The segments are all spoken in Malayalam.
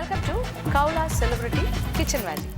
Welcome to Kaula Celebrity Kitchen Valley.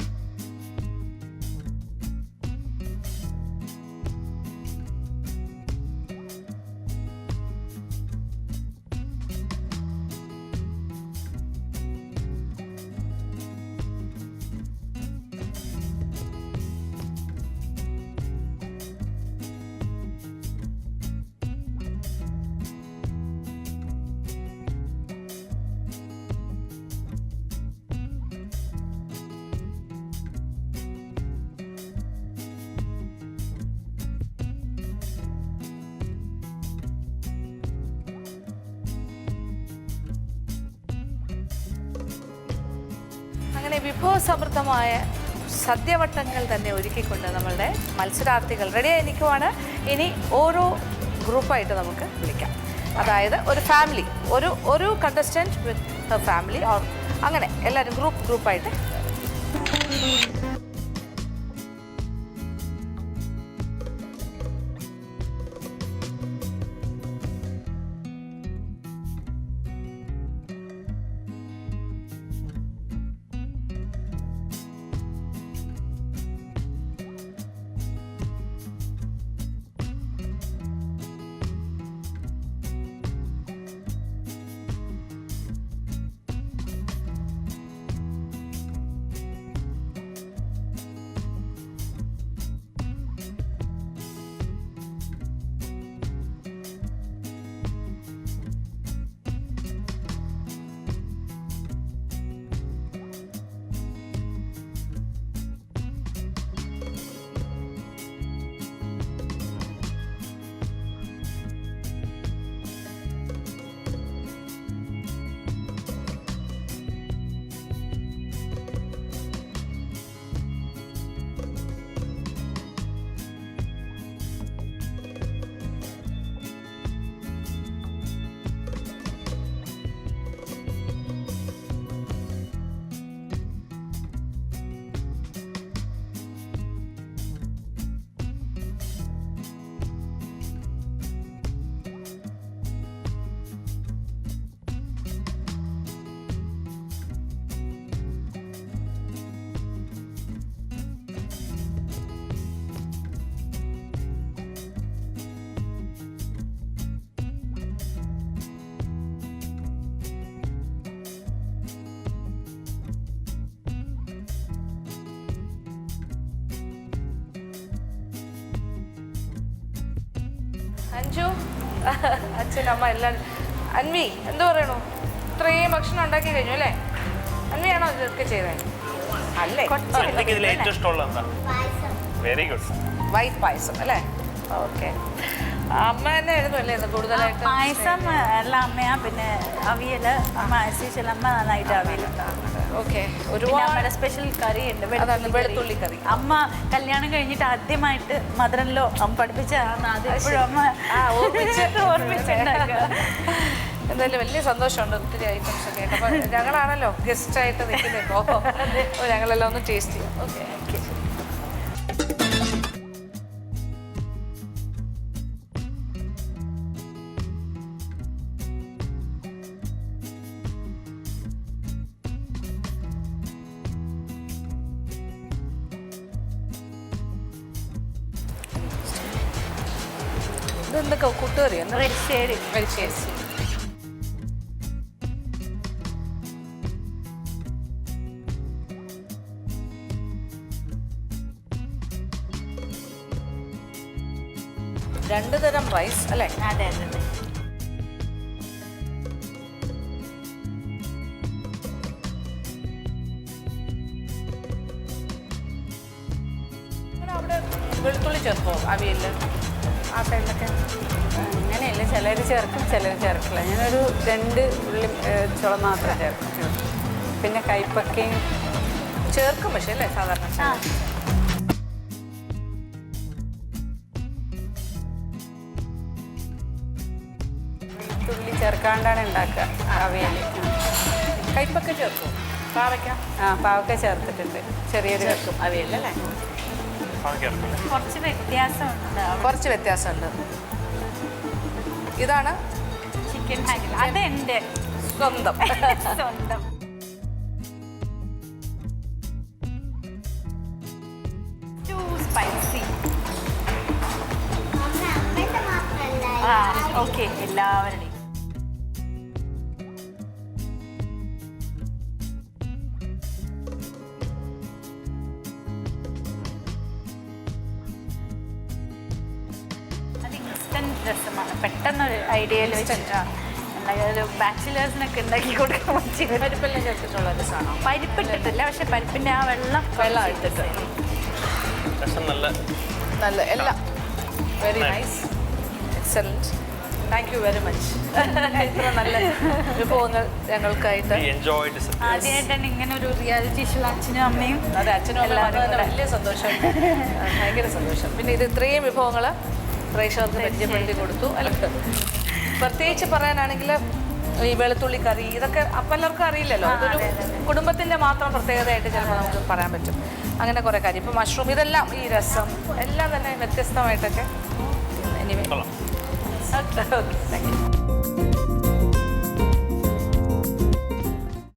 അങ്ങനെ വിഭവസമൃദ്ധമായ സദ്യവട്ടങ്ങൾ തന്നെ ഒരുക്കിക്കൊണ്ട് നമ്മളുടെ മത്സരാർത്ഥികൾ റെഡിയായി നിൽക്കുവാണ്. ഇനി ഓരോ ഗ്രൂപ്പായിട്ട് നമുക്ക് വിളിക്കാം. അതായത് ഒരു ഫാമിലി, ഒരു കണ്ടസ്റ്റൻറ്റ് വിത്ത് ഫാമിലി ഓർ അങ്ങനെ എല്ലാവരും ഗ്രൂപ്പായിട്ട്. അഞ്ജു, അച്ഛൻ, അമ്മ എല്ലാവരും. അൻവി എന്തു പറയണു? ഇത്രയും ഭക്ഷണം ഉണ്ടാക്കി കഴിഞ്ഞു അല്ലേ? അൻവിയാണോ ഇതൊക്കെ ചെയ്തത്? അല്ലേ? വൈറ്റ് പായസം അല്ലേ? ഓക്കെ. അമ്മ തന്നെ ആയിരുന്നു അല്ലേ കൂടുതലായിട്ട്? പായസം എല്ലാം അമ്മയാ. പിന്നെ അവിയൽ അമ്മ അസീച്ചൽ അമ്മ നന്നായിട്ട് അവിയലുണ്ടാകും. ഓക്കെ. ഒരുപാട് സ്പെഷ്യൽ കറി ഉണ്ട്, വെളുത്തുള്ളി കറി. അമ്മ കല്യാണം കഴിഞ്ഞിട്ട് ആദ്യമായിട്ട് മദറിലോ അമ്മ പഠിപ്പിച്ചതാണ്. അത് എപ്പോഴും അമ്മ ഓർമ്മിച്ചിട്ടുണ്ടാക്കുക. എന്തായാലും വലിയ സന്തോഷമുണ്ട് ഒത്തിരി ഐറ്റംസ് ഒക്കെ ആയിട്ട്. അപ്പം ഞങ്ങളാണല്ലോ ഗസ്റ്റായിട്ട് നിൽക്കുന്നത് ഇപ്പോൾ. ഞങ്ങളെല്ലാം ഒന്ന് ടേസ്റ്റ് ചെയ്യാം. ഓക്കെ. ഇതെന്തൊക്കെ കൂട്ടുകറി? വെരിശ്ശേരി. രണ്ട് തരം റൈസ് അല്ലേ? അതെ അതെ അതെ. അവിടെ വെളുത്തുള്ളി ചേർക്കോ അവിയലിൽ? ആ സൈഡിലൊക്കെ അങ്ങനെയല്ല, ചിലർ ചേർക്കും ചിലർ ചേർക്കില്ല. ഞാനൊരു 2 ഉള്ളി ചോളം മാത്രമേ ചേർക്കും. പിന്നെ കൈപ്പക്കയും ചേർക്കും പക്ഷേ അല്ലേ സാധാരണ? ഉള്ളി ചേർക്കാണ്ടാണ് ഉണ്ടാക്കുക അവിയൽ. കൈപ്പക്ക ചേർക്കും? പാവയ്ക്ക? പാവക്ക ചേർത്തിട്ടുണ്ട്. ചെറിയൊരു ചേർക്കും അവിയലല്ലേ? കുറച്ച് വ്യത്യാസമുണ്ട്. ഇതാണ് ചിക്കൻ ഹാൻഡിൽ. അതെൻ്റെ സ്വന്തം. ആ ഓക്കെ എല്ലാവരുടെയും. അത് ഇൻസ്റ്റൻറ്റ് രസമാണ്, പെട്ടെന്നൊരു ഐഡിയയിൽ വെച്ചിട്ട് ഒരു ബാച്ചിലേഴ്സിനൊക്കെ ഉണ്ടാക്കി കൊടുക്കാൻ പറ്റിയ പരിപ്പെല്ലാം ചേർത്തിട്ടുള്ള രസമാണോ? പരിപ്പിട്ടിട്ടില്ല, പക്ഷെ പരിപ്പിൻ്റെ ആ വെള്ളം എടുത്തിട്ട് രസം നല്ല നല്ല എല്ലാം very nice, excellent, thank you very much. ഇത്ര നല്ല വിഭവങ്ങൾ ഞങ്ങൾക്കായിട്ട് എൻജോയ്ഡ്. ആദ്യമായിട്ടാണ് ഇങ്ങനെ ഒരു റിയാലിറ്റി ഷോ അച്ഛനും അമ്മയും. അതെ, അച്ഛനും അമ്മയും തന്നെ വലിയ സന്തോഷം, ഭയങ്കര സന്തോഷം. പിന്നെ ഇത് ഇത്രയും വിഭവങ്ങൾ പ്രേക്ഷകർക്ക് പരിചയപ്പെടുത്തി കൊടുത്തു. അല്ല, പ്രത്യേകിച്ച് പറയാനാണെങ്കിൽ ഈ വെളുത്തുള്ളി കറി ഇതൊക്കെ പലർക്കും അറിയില്ലല്ലോ. ഇതൊരു കുടുംബത്തിൻ്റെ മാത്രം പ്രത്യേകതയായിട്ട് ചിലപ്പോൾ നമുക്ക് പറയാൻ പറ്റും. അങ്ങനെ കുറേ കാര്യം, ഇപ്പോൾ മഷ്റൂം ഇതെല്ലാം, ഈ രസം എല്ലാം തന്നെ വ്യത്യസ്തമായിട്ടൊക്കെ. Anyway, okay, thank U.